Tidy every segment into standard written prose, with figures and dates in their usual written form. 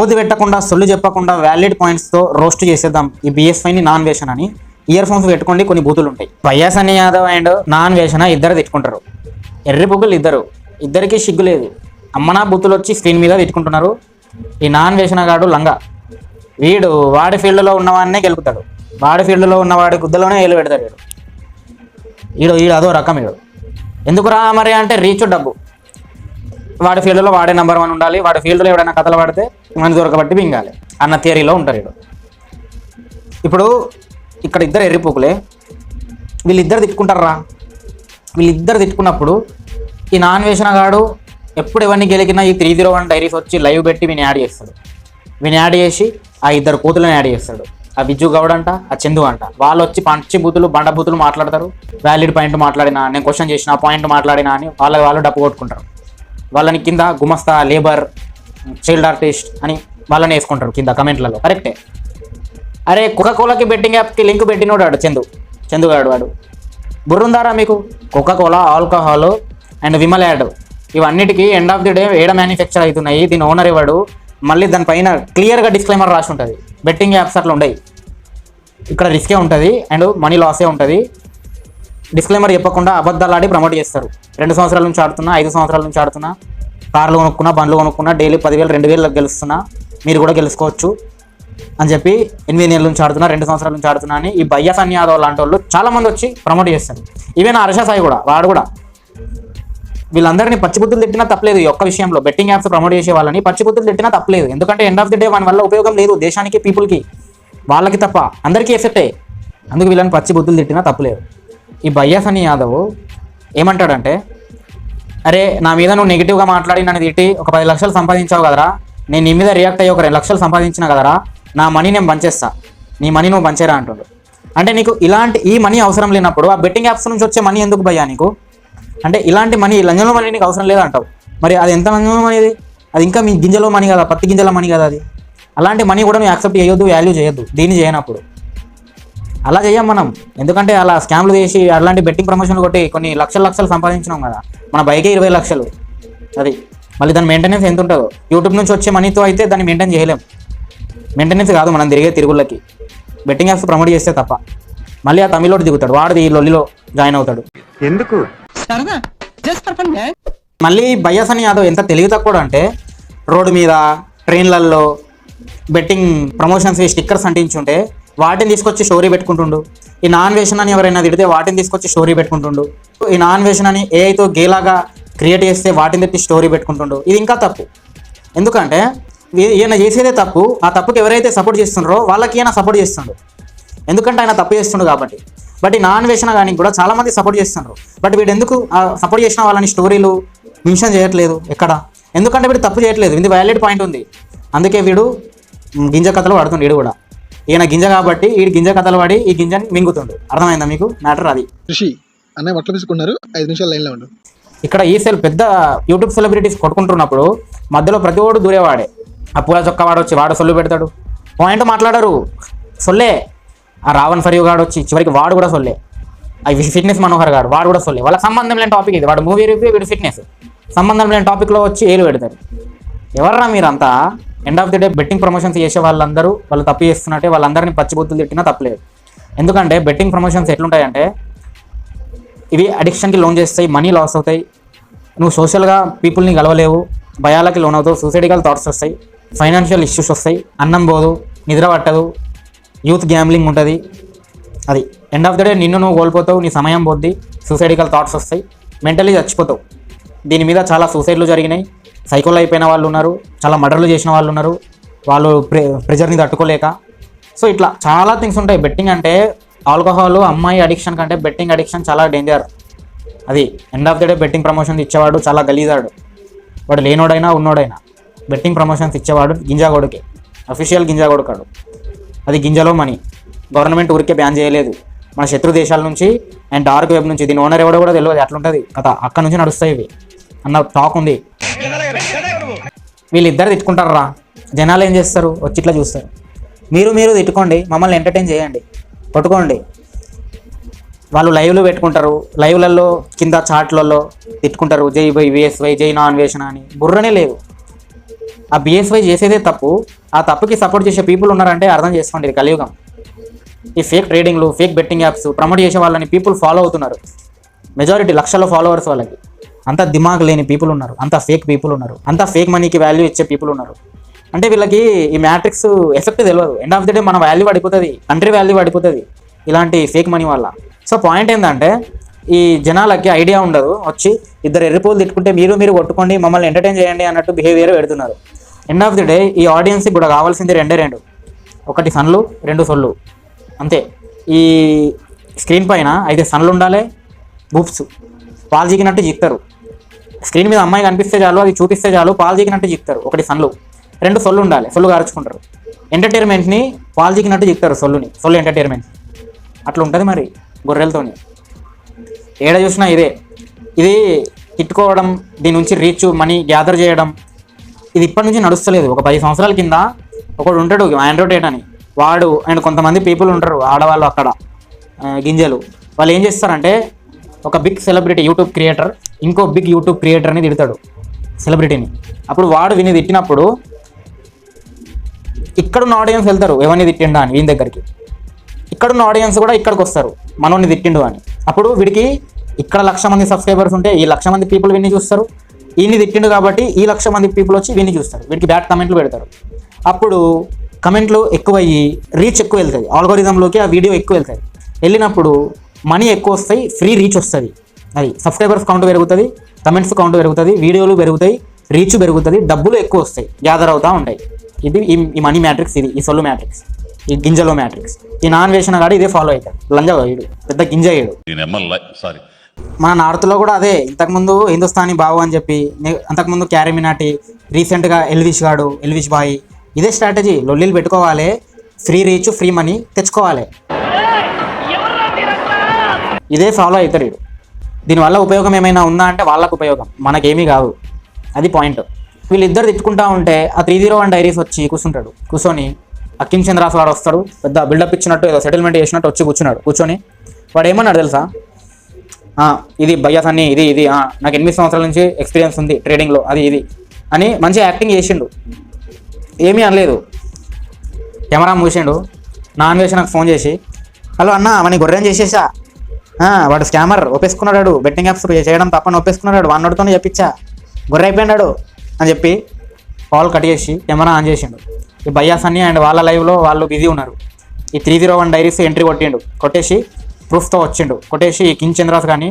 సోది పెట్టకుండా సొల్లు చెప్పకుండా వ్యాలిడ్ పాయింట్స్తో రోస్ట్ చేసేద్దాం ఈ BS5ని నాన్ వేషన్ అని. ఇయర్ ఫోన్స్ పెట్టుకోండి, కొన్ని బూతులు ఉంటాయి. వైఎస్ అని యాదవ్ అండ్ నాన్ వేషణ ఇద్దరు తిట్టుకుంటారు. ఎర్రి పుగ్గులు ఇద్దరికి సిగ్గు లేదు. అమ్మనా బూతులు వచ్చి స్క్రీన్ మీద తిట్టుకుంటున్నారు. ఈ నాన్ వేషణ గాడు లంగా, వాడి ఫీల్డ్లో ఉన్నవాడినే గెలుపుతాడు. వాడి ఫీల్డ్లో ఉన్నవాడి గుద్దలోనే ఏలు పెడతాడు. ఈడు అదో రకం. ఎందుకురా మరి అంటే రీచ్ డబ్బు. వాడి ఫీల్డ్లో వాడే నెంబర్ 1 ఉండాలి. వాడి ఫీల్డ్లో ఎవడైనా కథలు పడితే మన దొరకబట్టి బింగాలి అన్న థియరీలో ఉంటారు. ఇప్పుడు ఇక్కడ ఇద్దరు ఎర్రిపోకులే, వీళ్ళిద్దరు తిట్టుకుంటారా. వీళ్ళిద్దరు తిట్టుకున్నప్పుడు ఈ నాన్ వేషనగాడు ఎప్పుడు ఎవరిని గెలికినా ఈ 301 డైరీస్ వచ్చి లైవ్ పెట్టి వీని యాడ్ చేస్తాడు. వీని యాడ్ చేసి ఆ ఇద్దరు కూతులను యాడ్ చేస్తాడు. ఆ విజ్జు గౌడ్ అంట, ఆ చందు అంట. వాళ్ళు వచ్చి పంచి బూతులు బండ బూతులు మాట్లాడతారు. వ్యాలిడ్ పాయింట్ మాట్లాడినా, నేను క్వశ్చన్ చేసిన పాయింట్ మాట్లాడినా అని వాళ్ళు డప్పు కొట్టుకుంటారు. వాళ్ళని కింద గుమస్తా, లేబర్, చైల్డ్ ఆర్టిస్ట్ అని వాళ్ళని వేసుకుంటారు కింద కమెంట్లలో. కరెక్టే. అరే కోకాకోలాకి బెట్టింగ్ యాప్కి లింక్ పెట్టినోడు వాడు చందుగాడు. వాడు బుర్రుందారా మీకు? Coca Cola, alcohol and Vimal add ఇవన్నిటికీ ఎండ్ ఆఫ్ ది డే ఏడ మ్యానుఫ్యాక్చర్ అవుతున్నాయి. దీని ఓనర్ ఇవ్వడు. మళ్ళీ దానిపైన క్లియర్గా డిస్క్లైమర్ రాసి ఉంటుంది. బెట్టింగ్ యాప్స్ అట్లా ఉండయి. ఇక్కడ రిస్కే ఉంటుంది అండ్ మనీ లాసే ఉంటుంది. డిస్క్లైమర్ చెప్పకుండా అబద్ధాలు ఆడి ప్రమోట్ చేస్తారు. 2 సంవత్సరాల నుంచి ఆడుతున్నా, 5 సంవత్సరాల నుంచి ఆడుతున్నా, కార్లు కొనుక్కున్నా, బండ్లు కొనుక్కున్నా, డైలీ 10,000 2,000 గెలుస్తున్నా, మీరు కూడా గెలుచుకోవచ్చు అని చెప్పి 8 నెలల నుంచి ఆడుతున్నా, 2 సంవత్సరాల నుంచి ఆడుతున్నా అని ఈ వైఎస్ అని యాదవ్ లాంటి వాళ్ళు చాలామంది వచ్చి ప్రమోట్ చేస్తారు. ఈవెన్ హర్ష సాయి కూడా, వాడు కూడా. వీళ్ళందరినీ పచ్చిబుద్ధులు తిట్టినా తప్పలేదు. ఈ ఒక్క విషయంలో బెట్టింగ్ యాప్స్ ప్రమోట్ చేసే వాళ్ళని పచ్చిబుద్ధులు తిట్టినా తప్పలేదు. ఎందుకంటే ఎండ్ ఆఫ్ ది డే వాని వల్ల ఉపయోగం లేదు దేశానికి, పీపుల్కి, వాళ్ళకి తప్ప అందరికీ ఎఫెక్టే. అందుకు వీళ్ళని పచ్చిబుద్ధులు తిట్టినా తప్పలేదు. ఈ వైఎస్ అని యాదవ్ ఏమంటాడంటే, అరే నా మీద నువ్వు నెగిటివ్గా మాట్లాడి నన్ను తిట్టి ఒక 10 లక్షలు సంపాదించావు కదరా, నేను నీ మీద రియాక్ట్ అయ్యి ఒక 2 లక్షలు సంపాదించిన కదరా, నా మనీ నేను పంచేస్తా, నీ మనీ నువ్వు పంచేరా అంటుండు. అంటే నీకు ఈ మనీ అవసరం లేనప్పుడు ఆ బెట్టింగ్ యాప్స్ నుంచి వచ్చే మనీ ఎందుకు భయ్యా నీకు? అంటే ఇలాంటి మనీ, లంజంలో మనీ నీకు అవసరం లేదంటావు. మరి అది ఎంత లంజంలో మనీ? అది ఇంకా మీ గింజలో మనీ కదా, పత్తి గింజల మనీ కదా అది. అలాంటి మనీ కూడా నువ్వు యాక్సెప్ట్ చేయొద్దు, వాల్యూ చేయొద్దు దీన్ని చేయనప్పుడు. అలా చేయం మనం. ఎందుకంటే అలా స్కామ్లు చేసి అలాంటి బెట్టింగ్ ప్రమోషన్లు కొట్టి కొన్ని లక్షలు సంపాదించినాం కదా. మన బైకే 20 లక్షలు. అది మళ్ళీ దాని మెయింటెనెన్స్ ఎంత ఉంటుందో. యూట్యూబ్ నుంచి వచ్చే మనీతో అయితే దాన్ని మెయింటైన్ చేయలేం. మెయింటెనెన్స్ కాదు మనం తిరిగే తిరుగుళ్ళకి. బెట్టింగ్ యాప్స్ ప్రమోట్ చేస్తే తప్ప. మళ్ళీ ఆ తమిళోడు దిగుతాడు, వాడు ఈ లొల్లిలో జాయిన్ అవుతాడు. ఎందుకు? మళ్ళీ వైఎస్ అని యాదవ్ ఎంత తెలివి తక్కువ అంటే, రోడ్డు మీద, ట్రైన్లలో బెట్టింగ్ ప్రమోషన్స్ స్టిక్కర్స్ అంటించుంటే వాటిని తీసుకొచ్చి స్టోరీ పెట్టుకుంటుండు. ఈ నాన్ వేషన్ అని ఎవరైనా తిడితే వాటిని తీసుకొచ్చి స్టోరీ పెట్టుకుంటుండు. ఈ నాన్ వేషన్ అని ఏఐతో గేలాగా క్రియేట్ చేస్తే వాటిని తెచ్చి స్టోరీ పెట్టుకుంటుండు. ఇది ఇంకా తప్పు. ఎందుకంటే ఈయన చేసేదే తప్పు. ఆ తప్పుకి ఎవరైతే సపోర్ట్ చేస్తుండ్రో వాళ్ళకి ఈయన సపోర్ట్ చేస్తుండ్రు. ఎందుకంటే ఆయన తప్పు చేస్తుండు కాబట్టి. బట్ ఈ నాన్ వేషన్ కానీ కూడా చాలామంది సపోర్ట్ చేస్తుండ్రు. బట్ వీడు ఎందుకు సపోర్ట్ చేసిన వాళ్ళని స్టోరీలు మెన్షన్ చేయట్లేదు ఎక్కడ? ఎందుకంటే వీడు తప్పు చేయట్లేదు, ఇది వ్యాలిడ్ పాయింట్ ఉంది. అందుకే వీడు గింజ కథలు పడుతుండు. వీడు కూడా ఈయన గింజ కాబట్టి వీడు గింజ కథలు పడి ఈ గింజని మింగుతుండు. అర్థమైందా మీకు మ్యాటర్? అది అన్నయ్య బట్టలు తీసుకున్నారు, 5 నిమిషాలు లైన్లో ఉండు. ఇక్కడ ఈ పెద్ద యూట్యూబ్ సెలబ్రిటీస్ కొట్టుకుంటున్నప్పుడు మధ్యలో ప్రతి ఓడు దూరేవాడే. ఆ పూల చొక్క వాడు వచ్చి వాడు సొల్లు పెడతాడు, పాయింట్ మాట్లాడరు, సొల్లే. ఆ రావణ్ ఫరియు గాడు వచ్చి చివరికి వాడు కూడా సొల్లే. ఆ ఫిట్నెస్ మనోహర్ గాడు వాడు కూడా సొల్లే. వాళ్ళకి సంబంధం లేని టాపిక్ ఇది. వాడు మూవీ రివ్యూ, వీడు ఫిట్నెస్. సంబంధం లేని టాపిక్లో వచ్చి ఏలు పెడతారు. ఎవర్రా మీరంతా? End of the day betting promotions చేసే వాళ్ళందరూ వాళ్ళు తప్పు చేస్తున్నట్టే. వాళ్ళందరినీ పచ్చిబుద్ధులు తిట్టినా తప్పలేదు. ఎందుకంటే బెట్టింగ్ ప్రమోషన్స్ ఎట్లుంటాయంటే, ఇవి అడిక్షన్కి లోన్ చేస్తాయి, మనీ లాస్ అవుతాయి, నువ్వు సోషల్గా పీపుల్ని కలవలేవు, భయాలకి లోన్ అవుతావు, సూసైడికల్ థాట్స్ వస్తాయి, ఫైనాన్షియల్ ఇష్యూస్ వస్తాయి, అన్నం పోదు, నిద్ర పట్టదు, యూత్ గ్యాంబ్లింగ్ ఉంటుంది. అది ఎండ్ ఆఫ్ ది డే నిన్ను నువ్వు కోల్పోతావు, నీ సమయం పోద్ది, సూసైడికల్ థాట్స్ వస్తాయి, మెంటలీ చచ్చిపోతావు. దీని మీద చాలా సూసైడ్లు జరిగినాయి, సైకోలు అయిపోయిన వాళ్ళు ఉన్నారు, చాలా మర్డర్లు చేసిన వాళ్ళు ఉన్నారు, వాళ్ళు ప్రెజర్ని తట్టుకోలేక. సో ఇట్లా చాలా థింగ్స్ ఉంటాయి. బెట్టింగ్ అంటే ఆల్కహాల్, అమ్మాయి అడిక్షన్ కంటే బెట్టింగ్ అడిక్షన్ చాలా డేంజర్. అది end of the day betting promotions ఇచ్చేవాడు చాలా గలీజాడు. వాడు లేనోడైనా ఉన్నోడైనా బెట్టింగ్ ప్రమోషన్స్ ఇచ్చేవాడు గింజాగోడుకే, అఫీషియల్ గింజాగోడుకాడు. అది గింజలో మనీ. గవర్నమెంట్ ఊరికే బ్యాన్ చేయలేదు, మన శత్రు దేశాల నుంచి అండ్ డార్క్ వెబ్ నుంచి. దీని ఓనర్ ఎవడో కూడా తెలియదు, అట్లుంటుంది కథ. అక్కడ నుంచి నడుస్తాయి ఇవి అన్న టాక్ ఉంది. వీళ్ళిద్దరు తిట్టుకుంటారా, జనాలు ఏం చేస్తారు? వచ్చి ఇట్లా చూస్తారు. మీరు తిట్టుకోండి, మమ్మల్ని ఎంటర్టైన్ చేయండి, కొట్టుకోండి. వాళ్ళు లైవ్లు పెట్టుకుంటారు, లైవ్లలో కింద చాట్లలో తిట్టుకుంటారు, జై బై VSY, జై నాన్ వేషన్ అని. బుర్రనే లేదు. ఆ బిఎస్వై చేసేదే తప్పు. ఆ తప్పుకి సపోర్ట్ చేసే పీపుల్ ఉన్నారంటే అర్థం చేసుకోండి, ఇది కలియుగం. ఈ ఫేక్ ట్రేడింగ్లు, ఫేక్ బెట్టింగ్ యాప్స్ ప్రమోట్ చేసే వాళ్ళని పీపుల్ ఫాలో అవుతున్నారు. మెజారిటీ లక్షల ఫాలోవర్స్ వాళ్ళకి. అంత దిమాగ్ లేని పీపుల్ ఉన్నారు, అంత ఫేక్ పీపుల్ ఉన్నారు, అంత ఫేక్ మనీకి వాల్యూ ఇచ్చే పీపుల్ ఉన్నారు. అంటే వీళ్ళకి ఈ మ్యాట్రిక్స్ ఎఫెక్ట్ తెలియదు. ఎండ్ ఆఫ్ ది డే మన వాల్యూ పడిపోతుంది, కంట్రీ వాల్యూ పడిపోతుంది ఇలాంటి ఫేక్ మనీ వల్ల. సో పాయింట్ ఏంటంటే ఈ జనాలకి ఐడియా ఉండదు, వచ్చి ఇద్దరు ఎర్రిపోలు తిట్టుకుంటే మీరు కొట్టుకోండి, మమ్మల్ని ఎంటర్టైన్ చేయండి అన్నట్టు బిహేవియర్ పెడుతున్నారు. ఎండ్ ఆఫ్ ది డే ఈ ఆడియన్స్కి కూడా కావాల్సింది రెండు, ఒకటి సన్లు, 2 సొల్లు అంతే. ఈ స్క్రీన్ పైన అయితే సన్లు ఉండాలి, బూప్స్ పాలు జీకినట్టు జీక్తారు. స్క్రీన్ మీద అమ్మాయి కనిపిస్తే చాలు, అది చూపిస్తే చాలు, పాలు జీకినట్టు జీక్తారు. ఒకటి సన్లు, 2 సొల్లు ఉండాలి, సొల్లు గార్చుకుంటారు. ఎంటర్టైన్మెంట్ని పాలు జీకినట్టు జీక్తారు, సొల్లు ఎంటర్టైన్మెంట్. అట్లా ఉంటుంది మరి గొర్రెలతోని. ఏడ చూసినా ఇది తిట్టుకోవడం, దీని నుంచి రీచ్ మనీ గ్యాదర్ చేయడం, ఇది ఇప్పటి నుంచి నడుస్తలేదు. ఒక 10 సంవత్సరాల కింద ఒకడు ఉంటాడు ఆండ్రోటేట్ అని, వాడు అండ్ కొంతమంది పీపుల్ ఉంటారు ఆడవాళ్ళు అక్కడ గింజలు. వాళ్ళు ఏం చేస్తారంటే ఒక బిగ్ సెలబ్రిటీ యూట్యూబ్ క్రియేటర్ ఇంకో బిగ్ యూట్యూబ్ క్రియేటర్ని తిడతాడు సెలబ్రిటీని. అప్పుడు వాడు విని తిట్టినప్పుడు ఇక్కడున్న ఆడియన్స్ వెళ్తారు ఎవరిని తిట్టిండా అని వీని దగ్గరికి. ఇక్కడున్న ఆడియన్స్ కూడా ఇక్కడికి వస్తారు మనోని తిట్టిండు అని. అప్పుడు వీడికి ఇక్కడ 1,00,000 మంది సబ్స్క్రైబర్స్ ఉంటే ఈ 1,00,000 మంది పీపుల్ విని చూస్తారు, ఈయన్ని తిట్టిండు కాబట్టి ఈ 1,00,000 మంది పీపుల్ వచ్చి విని చూస్తారు, వీడికి బ్యాడ్ కమెంట్లు పెడతారు. అప్పుడు కమెంట్లు ఎక్కువయ్యి రీచ్ ఎక్కువ వెళ్తుంది, ఆల్గోరిథంలోకి ఆ వీడియో ఎక్కువ వెళ్తుంది. వెళ్ళినప్పుడు మనీ ఎక్కువ వస్తాయి, ఫ్రీ రీచ్ వస్తుంది. అది సబ్స్క్రైబర్స్ కౌంట్ పెరుగుతుంది, కమెంట్స్ కౌంట్ పెరుగుతుంది, వీడియోలు పెరుగుతాయి, రీచ్ పెరుగుతుంది, డబ్బులు ఎక్కువ వస్తాయి, గ్యాదర్ అవుతూ ఉంటాయి. ఇది ఈ మనీ మ్యాట్రిక్స్, ఇది ఈ సొల్లు మ్యాట్రిక్స్, ఈ గింజలో మ్యాట్రిక్స్. ఈ నాన్ వేషన్ గాడు ఇదే ఫాలో అవుతాడు, లంజా వీడు పెద్ద గింజ వేయడు. మన నార్త్లో కూడా అదే. ఇంతకుముందు హిందుస్థానీ బావు అని చెప్పి, అంతకుముందు క్యారీ మినాటి, రీసెంట్గా ఎల్విష్ బాయ్. ఇదే స్ట్రాటజీ, లొల్లీలు పెట్టుకోవాలి, ఫ్రీ రీచ్ ఫ్రీ మనీ తెచ్చుకోవాలి, ఇదే ఫాలో అవుతారు వీడు. దీనివల్ల ఉపయోగం ఏమైనా ఉందా అంటే వాళ్ళకు ఉపయోగం, మనకేమీ కాదు. అది పాయింట్. వీళ్ళిద్దరు తిట్టుకుంటా ఉంటే ఆ 301 డైరీస్ వచ్చి కూర్చొని ఆ కింగ్ చంద్రాస్ వాడు వస్తాడు, పెద్ద బిల్డప్ ఇచ్చినట్టు ఏదో సెటిల్మెంట్ చేసినట్టు వచ్చి కూర్చొని వాడు ఏమన్నాడు తెలుసా, ఇది బయ్యాస్ అన్ని ఇది నాకు 8 సంవత్సరాల నుంచి ఎక్స్పీరియన్స్ ఉంది ట్రేడింగ్లో, అది ఇది అని మంచిగా యాక్టింగ్ చేసిండు, ఏమీ అనలేదు. కెమెరా మూసిండు. నాన్ వేసి నాకు ఫోన్ చేసి, హలో అన్న మన గొర్రెని చేసేసా, వాడు స్కామర్ ఒప్పేసుకున్నాడు, బెట్టింగ్ యాప్స్ చేయడం తప్పని ఒప్పేసుకున్నాడు, వాడితోనే చెప్పించా, గొర్రె అయిపోయినాడు అని చెప్పి కాల్ కట్ చేసి కెమెరా ఆన్ చేసిండు. ఈ బయ్యాస్ అన్ని అండ్ వాళ్ళ లైవ్లో వాళ్ళు బిజీ ఉన్నారు. ఈ 301 డైరీస్ ఎంట్రీ కొట్టేసి ప్రూఫ్తో వచ్చిండు. కొట్టేసి ఈ కింగ్ చంద్రాస్ కానీ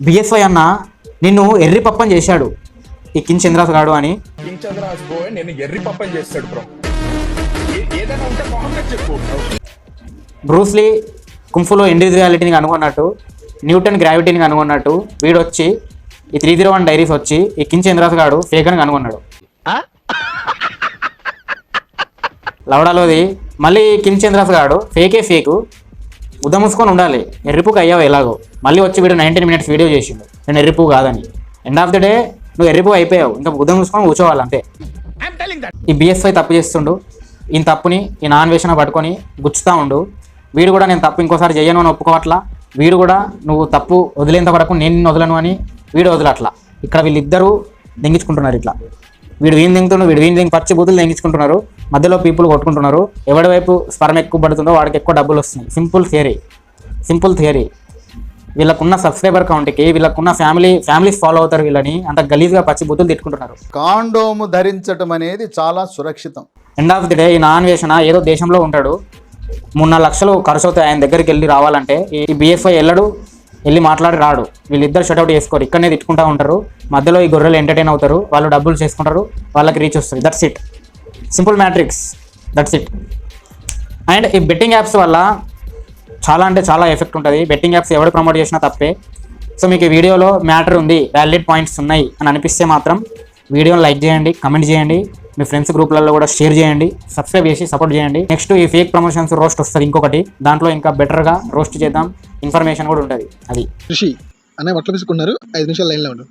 బిఎస్వై అన్న నిన్ను ఎర్రి పప్పని చేశాడు ఈ కింగ్ చంద్రాస్ గాడు అని. బ్రూస్లీ కుంఫులో ఇండివిజువాలిటీని కనుగొన్నట్టు, న్యూటన్ గ్రావిటీని కనుగొన్నట్టు వీడు వచ్చి ఈ 301 డైరీస్ వచ్చి ఈ కింగ్ చంద్రాస్ గాడు ఫేక్ అని కనుగొన్నాడు. లవడాలోది మళ్ళీ కింగ్ చంద్రాస్ గాడు ఫేకు ఉదముసుకొని ఉండాలి, ఎర్రిపుకు అయ్యావు ఎలాగో. మళ్ళీ వచ్చి వీడు 19 minutes వీడియో చేసిండు నేను ఎర్రిపు కాదని. ఎండ్ ఆఫ్ ది డే నువ్వు ఎర్రిపు అయిపోయావు, ఇంకా ఉదముసుకొని కూర్చోవాలి అంతే. ఈ బిఎస్వై తప్పు చేస్తుండు, ఈయన తప్పుని ఈ నాన్ వేషన్ పట్టుకొని గుచ్చుతూ ఉండు. వీడు కూడా నేను తప్పు ఇంకోసారి చేయను అని ఒప్పుకోవట్లా, వీడు కూడా నువ్వు తప్పు వదిలేంత వరకు నేను నిన్ను వదలను అని వీడు వదలట్లా. ఇక్కడ వీళ్ళిద్దరూ దెంగించుకుంటున్నారు ఇట్లా, వీడు వీని దింగుతుండు, వీడు వీని దింగి పచ్చి బూతులు దెంగించుకుంటున్నారు, మధ్యలో పీపుల్ కొట్టుకుంటున్నారు. ఎవడి వైపు స్పర్మ్ ఎక్కువ పడుతుందో వాడికి ఎక్కువ డబ్బులు వస్తున్నాయి. Simple theory. వీళ్ళకున్న సబ్స్క్రైబర్ కౌంట్కి వీళ్ళకున్న ఫ్యామిలీస్ ఫాలో అవుతారు వీళ్ళని, అంత గలీజ్గా పచ్చి బూతులు తిట్టుకుంటున్నారు. కాండోము ధరించడం అనేది చాలా సురక్షితం. ఎండ్ ఆఫ్ ది డే ఈ నాన్ వేషన్ ఏదో దేశంలో ఉంటాడు, 3-4 లక్షలు ఖర్చు అవుతాయి ఆయన దగ్గరికి వెళ్ళి రావాలంటే. ఈ బిఎస్వై వెళ్ళి మాట్లాడి రాడు. వీళ్ళిద్దరు షట్అవుట్ చేసుకోరు, ఇక్కడనే తిట్టుకుంటూ ఉంటారు. మధ్యలో ఈ గొర్రెలు ఎంటర్టైన్ అవుతారు, వాళ్ళు డబ్బులు చేసుకుంటారు, వాళ్ళకి రీచ్ వస్తుంది. That's it, simple matrix, that's it. And ఈ బెట్టింగ్ యాప్స్ వల్ల చాలా అంటే చాలా ఎఫెక్ట్ ఉంటుంది. బెట్టింగ్ యాప్స్ ఎవరు ప్రమోట్ చేసినా తప్పే. సో మీకు ఈ వీడియోలో మ్యాటర్ ఉంది, వ్యాలిడ్ పాయింట్స్ ఉన్నాయి అని అనిపిస్తే మాత్రం వీడియోని లైక్ చేయండి, కమెంట్ చేయండి, మీ ఫ్రెండ్స్ గ్రూప్లలో కూడా షేర్ చేయండి, సబ్స్క్రైబ్ చేసి సపోర్ట్ చేయండి. నెక్స్ట్ ఈ ఫేక్ ప్రమోషన్స్ రోస్ట్ వస్తుంది ఇంకొకటి, దాంట్లో ఇంకా బెటర్గా రోస్ట్ చేద్దాం, ఇన్ఫర్మేషన్ కూడా ఉంటుంది. అది ఋషి అనే బట్టలు తీసుకున్నారు, 5 నిమిషాలు లైన్లో ఉండు.